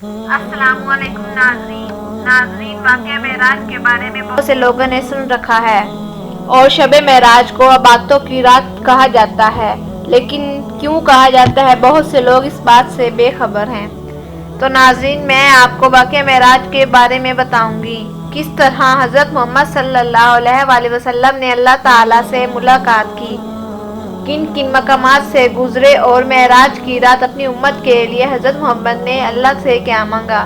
السلام علیکم ناظرین واقعہ معراج کے بارے میں بہت سے لوگوں نے سن رکھا ہے اور شب معراج کو باتوں کی رات کہا جاتا ہے، لیکن کیوں کہا جاتا ہے بہت سے لوگ اس بات سے بے خبر ہیں۔ تو ناظرین، میں آپ کو واقعہ معراج کے بارے میں بتاؤں گی، کس طرح حضرت محمد صلی اللہ علیہ وسلم نے اللہ تعالیٰ سے ملاقات کی، کن کن مقامات سے گزرے اور معراج کی رات اپنی امت کے لیے حضرت محمد نے اللہ سے کیا مانگا۔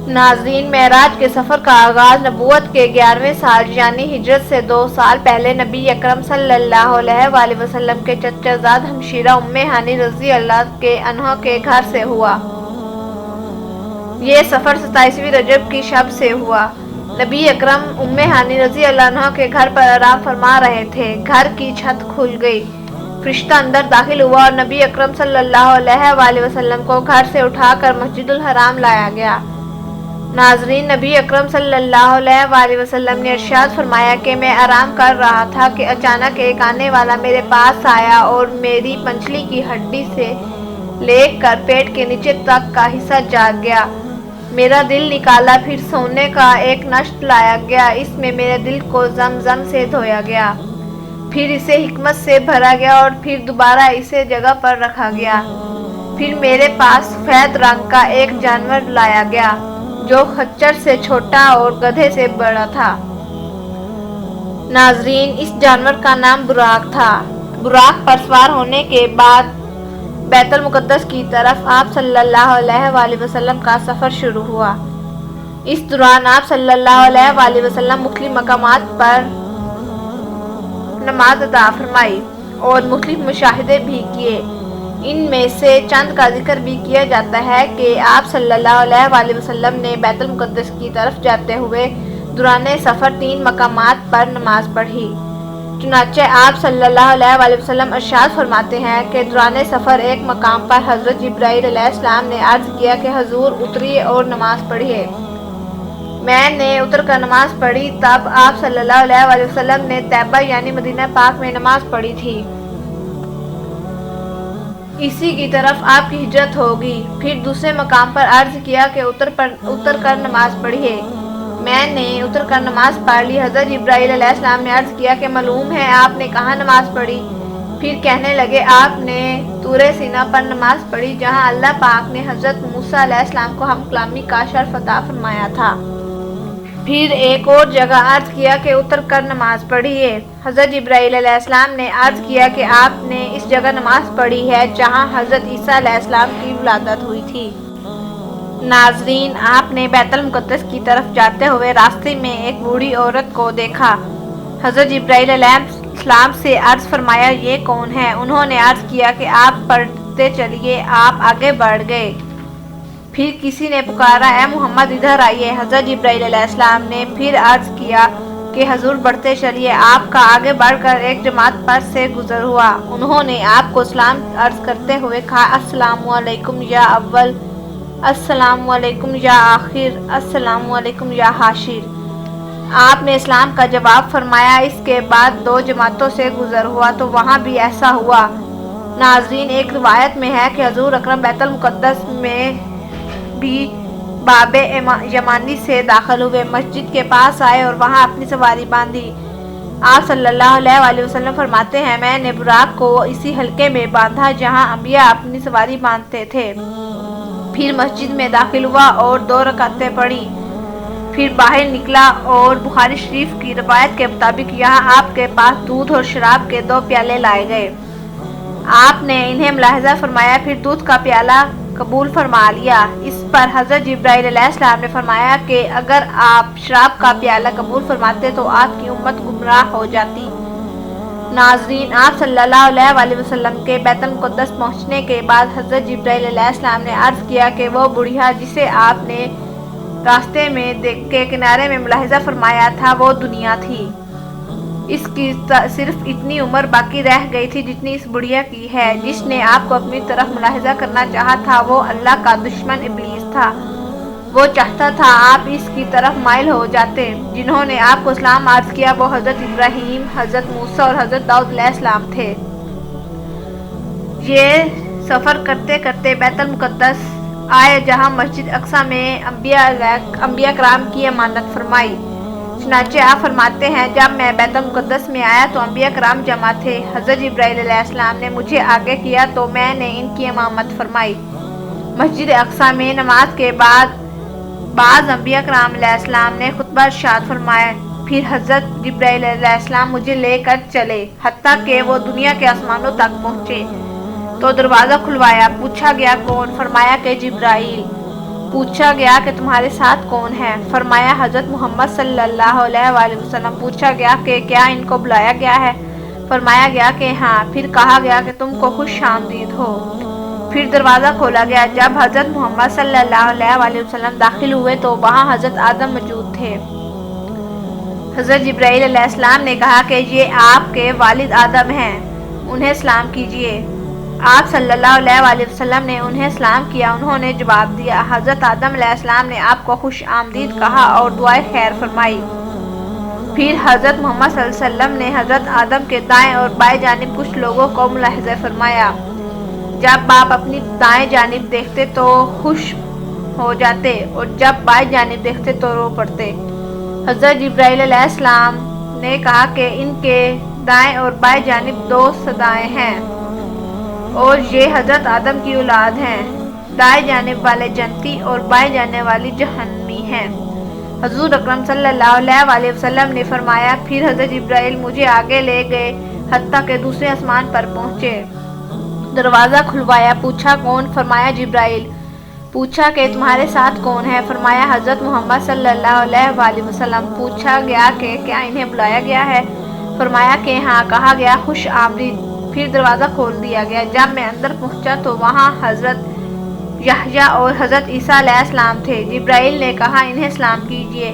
ناظرین، معراج کے سفر کا آغاز نبوت کے 11ویں سال یعنی ہجرت سے 2 سال پہلے نبی اکرم صلی اللہ علیہ وسلم کے چچا زاد ہمشیرہ ام ہانی رضی اللہ عنہا کے گھر سے ہوا۔ یہ سفر 27ویں رجب کی شب سے ہوا۔ نبی اکرم ام ہانی رضی اللہ عنہا کے گھر پر آرام فرما رہے تھے، گھر کی چھت کھل گئی، فرشتہ اندر داخل ہوا اور نبی اکرم صلی اللہ علیہ وسلم کو گھر سے اٹھا کر مسجد الحرام لایا گیا۔ ناظرین، نبی اکرم صلی اللہ علیہ وسلم نے ارشاد فرمایا کہ میں آرام کر رہا تھا کہ اچانک ایک آنے والا میرے پاس آیا اور میری پنجلی کی ہڈی سے لے کر پیٹ کے نیچے تک کا حصہ جاگ گیا۔ میرا دل نکالا، پھر سونے کا ایک نشت لایا گیا، اس میں میرے دل کو زمزم سے دھویا گیا، پھر اسے حکمت سے بھرا گیا اور پھر دوبارہ اسے جگہ پر رکھا گیا۔ پھر میرے پاس سفید رنگ کا ایک جانور لایا گیا جو خچر سے چھوٹا اور گدھے سے بڑا تھا۔ ناظرین، اس جانور کا نام براق تھا۔ براق پر سوار ہونے کے بعد بیت المقدس کی طرف آپ صلی اللہ علیہ وسلم کا سفر شروع ہوا۔ اس دوران آپ صلی اللہ علیہ وسلم مختلف مقامات پر نماز ادا فرمائی اور مختلف مشاہدے بھی کیے۔ ان میں سے چند کا ذکر بھی کیا جاتا ہے کہ آپ صلی اللہ علیہ وسلم نے بیت المقدس کی طرف جاتے ہوئے دوران سفر 3 مقامات پر نماز پڑھی۔ چنانچہ آپ صلی اللہ علیہ وسلم ارشاد فرماتے ہیں کہ دوران سفر ایک مقام پر حضرت جبرائیل علیہ السلام نے عرض کیا کہ حضور اتریے اور نماز پڑھیے۔ میں نے اتر کر نماز پڑھی، تب آپ صلی اللہ علیہ وسلم نے طیبہ یعنی مدینہ پاک میں نماز پڑھی تھی۔ اسی کی طرف آپ کی ہجرت ہوگی۔ پھر دوسرے مقام پر عرض کیا کہ اتر کر نماز پڑھیے۔ میں نے اتر کر نماز پڑھ لی۔ حضرت جبرائیل علیہ السلام نے عرض کیا کہ معلوم ہے آپ نے کہاں نماز پڑھی؟ پھر کہنے لگے آپ نے طور سینا پر نماز پڑھی جہاں اللہ پاک نے حضرت موسیٰ علیہ السلام کو ہم کلامی کا شرف عطا فرمایا تھا۔ پھر ایک اور جگہ عرض کیا کہ اتر کر نماز پڑھیے۔ حضرت جبرائیل علیہ السلام نے عرض کیا کہ آپ نے اس جگہ نماز پڑھی ہے جہاں حضرت عیسیٰ علیہ السلام کی ولادت ہوئی تھی۔ ناظرین، آپ نے بیت المقدس کی طرف جاتے ہوئے راستے میں ایک بوڑھی عورت کو دیکھا۔ حضرت جبرائیل علیہ السلام سے عرض فرمایا یہ کون ہے؟ انہوں نے عرض کیا کہ آپ پڑھتے چلیے۔ آپ آگے بڑھ گئے۔ پھر کسی نے پکارا اے محمد ادھر آئیے۔ حضرت جبرائیل علیہ السلام نے پھر عرض کیا کہ حضور بڑھتے چلیے۔ آپ کا آگے بڑھ کر ایک جماعت پر سے گزر ہوا۔ انہوں نے آپ کو سلام عرض کرتے ہوئے کہا السلام علیکم یا اول، السلام علیکم یا آخر، السلام علیکم یا حاشر۔ آپ نے اسلام کا جواب فرمایا۔ اس کے بعد 2 جماعتوں سے گزر ہوا تو وہاں بھی ایسا ہوا۔ ناظرین، ایک روایت میں ہے کہ حضور اکرم بیت المقدس میں بھی باب یمانی سے داخل ہوئے، مسجد کے پاس آئے اور وہاں اپنی سواری باندھی۔ آپ صلی اللہ علیہ وسلم فرماتے ہیں میں نے براق کو اسی حلقے میں باندھا جہاں انبیاء اپنی سواری باندھتے تھے۔ پھر مسجد میں داخل ہوا اور 2 رکعتیں پڑھی، پھر باہر نکلا اور بخاری شریف کی روایت کے مطابق یہاں آپ کے پاس دودھ اور شراب کے 2 پیالے لائے گئے۔ آپ نے انہیں ملاحظہ فرمایا، پھر دودھ کا پیالہ قبول فرما لیا۔ اس پر حضرت جبرائیل علیہ السلام نے فرمایا کہ اگر آپ شراب کا پیالہ قبول فرماتے تو آپ کی امت گمراہ ہو جاتی۔ ناظرین، آپ صلی اللہ علیہ وسلم کے بیت المقدس پہنچنے کے بعد حضرت جبرائیل علیہ السلام نے عرض کیا کہ وہ بڑھیا جسے آپ نے راستے میں کے کنارے میں ملاحظہ فرمایا تھا وہ دنیا تھی۔ اس کی صرف اتنی عمر باقی رہ گئی تھی جتنی اس بڑھیا کی ہے۔ جس نے آپ کو اپنی طرف ملاحظہ کرنا چاہا تھا وہ اللہ کا دشمن ابلیس تھا۔ وہ چاہتا تھا آپ اس کی طرف مائل ہو جاتے۔ جنہوں نے آپ کو سلام عرض کیا وہ حضرت ابراہیم، حضرت موسیٰ اور حضرت داؤد علیہ السلام تھے۔ یہ سفر کرتے کرتے بیت المقدس آیا جہاں مسجد اقصی میں انبیاء کرام کی امانت فرمائی۔ چنانچہ آپ فرماتے ہیں جب میں بیت المقدس میں آیا تو انبیاء کرام جمع تھے۔ حضرت جبرائیل علیہ السلام نے مجھے آگے کیا تو میں نے ان کی امامت فرمائی۔ مسجد اقصی میں نماز کے بعد بعض انبیاء کرام علیہ السلام نے خطبہ ارشاد فرمایا، پھر حضرت جبرائیل علیہ السلام مجھے لے کر چلے حتیٰ کہ وہ دنیا کے آسمانوں تک پہنچے تو دروازہ کھلوایا۔ پوچھا گیا کون؟ فرمایا کہ جبرائیل۔ پوچھا گیا کہ تمہارے ساتھ کون ہے؟ فرمایا حضرت محمد صلی اللہ علیہ وآلہ وسلم۔ پوچھا گیا کہ کیا ان کو بلایا گیا ہے؟ فرمایا گیا کہ ہاں۔ پھر کہا گیا کہ تم کو خوش آمدید ہو۔ پھر دروازہ کھولا گیا۔ جب حضرت محمد صلی اللہ علیہ وآلہ وسلم داخل ہوئے تو وہاں حضرت آدم موجود تھے۔ حضرت جبرائیل علیہ السلام نے کہا کہ یہ آپ کے والد آدم ہیں، انہیں سلام کیجیے۔ آپ صلی اللہ علیہ وآلہ وسلم نے انہیں سلام کیا۔ انہوں نے جواب دیا۔ حضرت آدم علیہ السلام نے آپ کو خوش آمدید کہا اور دعائے خیر فرمائی۔ پھر حضرت محمد صلی اللہ علیہ وسلم نے حضرت آدم کے دائیں اور بائیں جانب کچھ لوگوں کو ملاحظہ فرمایا۔ جب آپ اپنی دائیں جانب دیکھتے تو خوش ہو جاتے اور جب بائیں جانب دیکھتے تو رو پڑتے۔ حضرت جبرائیل علیہ السلام نے کہا کہ ان کے دائیں اور بائیں جانب دو صدائیں ہیں اور یہ حضرت آدم کی اولاد ہیں۔ دائیں جانب والے جنتی اور بائیں جانب والی جہنمی ہیں۔ حضور اکرم صلی اللہ علیہ وآلہ وسلم نے فرمایا، پھر حضرت جبرائیل مجھے آگے لے گئے حتیٰ کہ دوسرے آسمان پر پہنچے۔ دروازہ کھلوایا۔ پوچھا کون؟ فرمایا جبرائیل۔ پوچھا کہ تمہارے ساتھ کون ہے؟ فرمایا حضرت محمد صلی اللہ علیہ وآلہ وسلم۔ پوچھا گیا کہ کیا انہیں بلایا گیا ہے؟ فرمایا کہ ہاں۔ کہا گیا خوش آمدید۔ پھر دروازہ کھول دیا گیا۔ جب میں اندر پہنچا تو وہاں حضرت یحییٰ اور حضرت عیسیٰ علیہ السلام تھے۔ جبرائیل نے کہا انہیں سلام کیجیے۔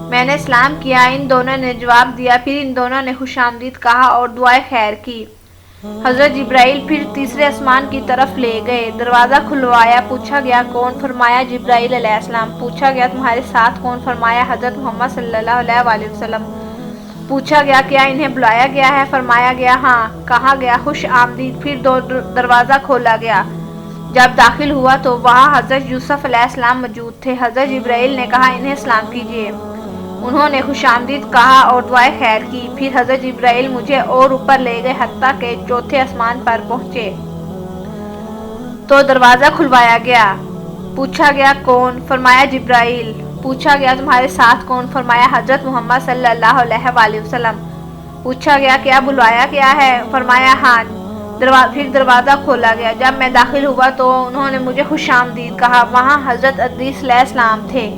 میں نے سلام کیا۔ ان دونوں نے جواب دیا۔ پھر ان دونوں نے خوش آمدید کہا اور دعائے خیر کی۔ حضرت جبرائیل پھر تیسرے آسمان کی طرف لے گئے۔ دروازہ کھلوایا۔ پوچھا گیا کون؟ فرمایا جبرائیل علیہ السلام۔ پوچھا گیا تمہارے ساتھ کون؟ فرمایا حضرت محمد صلی اللہ علیہ وآلہ وسلم۔ پوچھا گیا کیا انہیں بلایا گیا ہے؟ فرمایا گیا ہاں۔ کہا گیا خوش آمدید۔ پھر دروازہ کھولا گیا۔ جب داخل ہوا تو وہاں حضرت یوسف علیہ السلام موجود تھے۔ حضرت جبرائیل نے کہا انہیں سلام کیجیے۔ انہوں نے خوش آمدید کہا اور دعائے خیر کی۔ پھر حضرت جبرائیل مجھے اور اوپر لے گئے حتیٰ کہ چوتھے آسمان پر پہنچے تو دروازہ کھلوایا گیا۔ پوچھا گیا کون؟ فرمایا جبرائیل۔ پوچھا گیا تمہارے ساتھ کون؟ فرمایا حضرت محمد صلی اللہ علیہ وآلہ وسلم۔ پوچھا گیا کیا بلایا گیا ہے؟ فرمایا ہاں۔ پھر دروازہ کھولا گیا۔ جب میں داخل ہوا تو انہوں نے مجھے خوش آمدید کہا۔ وہاں حضرت ادریس علیہ السلام تھے۔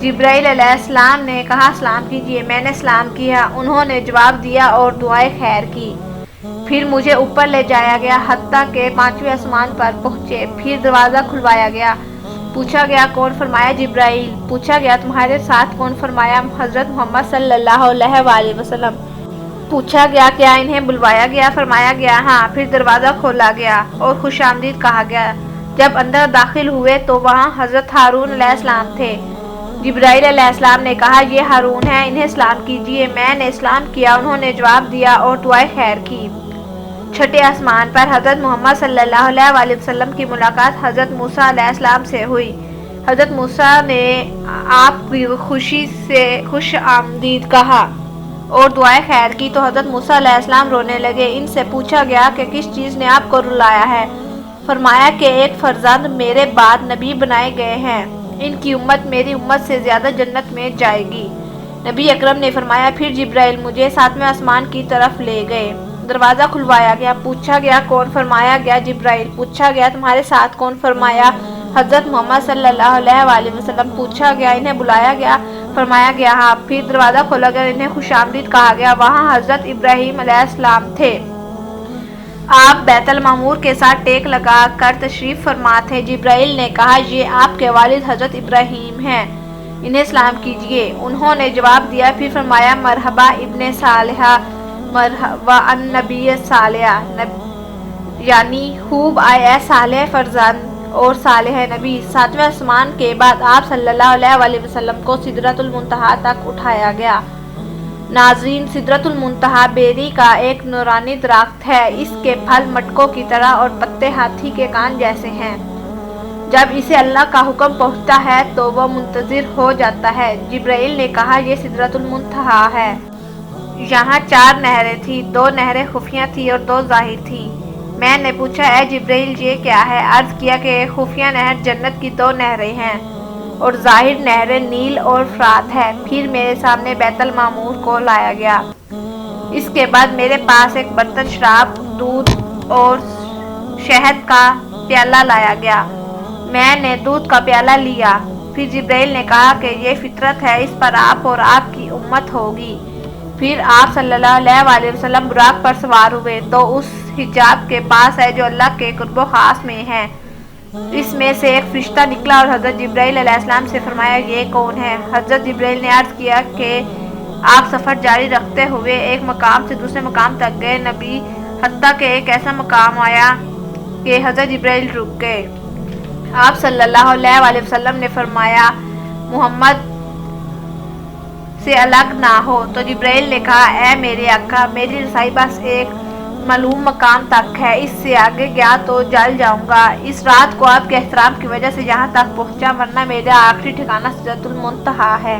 جبرائیل علیہ السلام نے کہا سلام کیجیے۔ میں نے سلام کیا۔ انہوں نے جواب دیا اور دعائے خیر کی۔ پھر مجھے اوپر لے جایا گیا حتیٰ کہ پانچویں آسمان پر پہنچے۔ پھر دروازہ کھلوایا گیا۔ پوچھا گیا کون؟ فرمایا جبرائیل۔ پوچھا گیا تمہارے ساتھ کون؟ فرمایا حضرت محمد صلی اللہ علیہ وآلہ وسلم۔ پوچھا گیا کیا انہیں بلوایا گیا؟ فرمایا گیا ہاں۔ پھر دروازہ کھولا گیا اور خوش آمدید کہا گیا۔ جب اندر داخل ہوئے تو وہاں حضرت ہارون علیہ السلام تھے۔ جبرائیل علیہ السلام نے کہا یہ ہارون ہیں، انہیں سلام کیجیے۔ میں نے سلام کیا۔ انہوں نے جواب دیا اور دعائے خیر کی۔ چھٹے آسمان پر حضرت محمد صلی اللہ علیہ وآلہ وسلم کی ملاقات حضرت موسیٰ علیہ السلام سے ہوئی۔ حضرت موسیٰ نے آپ کی خوشی سے خوش آمدید کہا اور دعائے خیر کی تو حضرت موسیٰ علیہ السلام رونے لگے۔ ان سے پوچھا گیا کہ کس چیز نے آپ کو رلایا ہے؟ فرمایا کہ ایک فرزند میرے بعد نبی بنائے گئے ہیں، ان کی امت میری امت سے زیادہ جنت میں جائے گی۔ نبی اکرم نے فرمایا پھر جبرائیل مجھے ساتویں آسمان کی طرف لے گئے۔ دروازہ کھلوایا گیا۔ پوچھا گیا کون؟ فرمایا گیا جبرائیل۔ پوچھا گیا تمہارے ساتھ کون؟ فرمایا حضرت محمد صلی اللہ علیہ وآلہ وسلم۔ پوچھا گیا انہیں بلایا گیا؟ فرمایا گیا ہاں۔ پھر دروازہ کھولا گیا، انہیں خوش آمدید کہا گیا۔ وہاں حضرت ابراہیم علیہ السلام تھے۔ آپ بیت المعمور کے ساتھ ٹیک لگا کر تشریف فرما تھے۔ جبرائیل نے کہا یہ آپ کے والد حضرت ابراہیم ہیں، انہیں سلام کیجیے۔ انہوں نے جواب دیا۔ پھر فرمایا مرحبا ابن صالحہ مرحبا النبی صالح، یعنی خوب آئے اے صالح فرزند اور صالح نبی۔ ساتویں آسمان کے بعد آپ صلی اللہ علیہ وآلہ وسلم کو سدرۃ المنتہا تک اٹھایا گیا۔ ناظرین، سدرۃ المنتہا بیری کا ایک نورانی درخت ہے۔ اس کے پھل مٹکوں کی طرح اور پتے ہاتھی کے کان جیسے ہیں۔ جب اسے اللہ کا حکم پہنچتا ہے تو وہ منتظر ہو جاتا ہے۔ جبرائیل نے کہا یہ سدرۃ المنتہا ہے۔ یہاں 4 نہریں تھیں، 2 نہریں خفیہ تھیں اور 2 ظاہر تھیں۔ میں نے پوچھا اے جبرائیل یہ کیا ہے؟ عرض کیا کہ خفیہ نہر جنت کی 2 نہریں ہیں اور ظاہر نہریں نیل اور فرات ہے۔ پھر میرے سامنے بیت المعمور کو لایا گیا۔ اس کے بعد میرے پاس ایک برتن شراب، دودھ اور شہد کا پیالہ لایا گیا۔ میں نے دودھ کا پیالہ لیا۔ پھر جبرائیل نے کہا کہ یہ فطرت ہے، اس پر آپ اور آپ کی امت ہوگی۔ پھر آپ صلی اللہ علیہ وسلم براق پر سوار ہوئے تو اس حجاب کے پاس ہے جو اللہ کے قرب و خاص میں ہے۔ اس میں سے ایک فرشتہ نکلا اور حضرت جبرائیل علیہ السلام سے فرمایا یہ کون ہے؟ حضرت جبرائیل نے عرض کیا کہ آپ سفر جاری رکھتے ہوئے ایک مقام سے دوسرے مقام تک گئے نبی، حتیٰ کہ ایک ایسا مقام آیا کہ حضرت جبرائیل رک گئے۔ آپ صلی اللہ علیہ وسلم نے فرمایا محمد سے الگ نہ ہو، تو جبرائیل نے کہا اے میرے آقا، میری رسائی بس ایک معلوم مقام تک ہے، اس سے آگے گیا تو جل جاؤں گا۔ اس رات کو آپ کے احترام کی وجہ سے یہاں تک پہنچا، ورنہ میرا آخری ٹھکانہ سدرۃ المنتہا ہے۔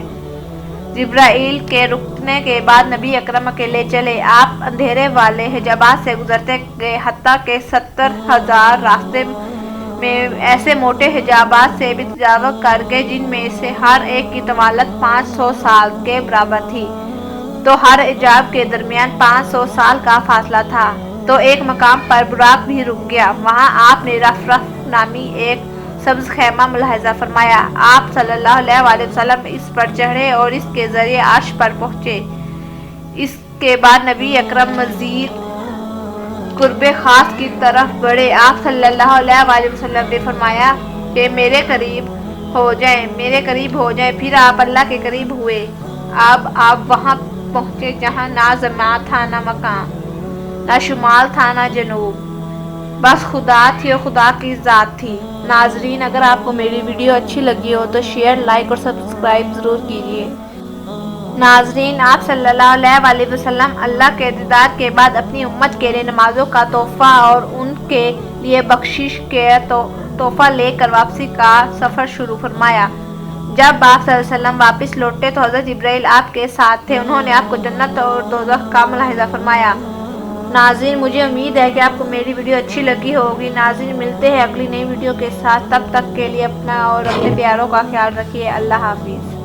جبرائیل کے رکنے کے بعد نبی اکرم اکیلے چلے۔ آپ اندھیرے والے حجابات سے گزرتے گئے حتیٰ کہ 70,000 راستے میں ایسے موٹے حجابات سے بھی تجاوز کر گئے جن میں سے ہر ایک کی طوالت 500 سال کے برابر تھی، تو ہر حجاب کے درمیان 500 سال کا فاصلہ تھا۔ تو ایک مقام پر براق بھی رک گیا، وہاں آپ نے رف رف نامی ایک سبز خیمہ ملاحظہ فرمایا۔ آپ صلی اللہ علیہ وسلم اس پر چڑھے اور اس کے ذریعے عرش پر پہنچے۔ اس کے بعد نبی اکرم مزید قرب خاص کی طرف بڑھے۔ آپ صلی اللہ علیہ وسلم نے فرمایا کہ میرے قریب ہو جائیں، میرے قریب ہو جائیں۔ پھر آپ اللہ کے قریب ہوئے۔ اب آپ وہاں پہنچے جہاں نہ زماں تھا نہ مکان، نہ شمال تھا نہ جنوب، بس خدا تھی اور خدا کی ذات تھی۔ ناظرین، اگر آپ کو میری ویڈیو اچھی لگی ہو تو شیئر، لائک اور سبسکرائب ضرور کیجیے۔ ناظرین، آپ صلی اللہ علیہ وسلم اللہ کے دیدار کے بعد اپنی امت کے لیے نمازوں کا تحفہ اور ان کے لیے بخشش کے تحفہ لے کر واپسی کا سفر شروع فرمایا۔ جب آپ صلی اللہ علیہ وسلم واپس لوٹے تو حضرت جبرائیل آپ کے ساتھ تھے۔ انہوں نے آپ کو جنت اور دوزخ کا ملاحظہ فرمایا۔ ناظرین، مجھے امید ہے کہ آپ کو میری ویڈیو اچھی لگی ہوگی۔ ناظرین، ملتے ہیں اگلی نئی ویڈیو کے ساتھ، تب تک کے لیے اپنا اور اپنے پیاروں کا خیال رکھیے۔ اللہ حافظ۔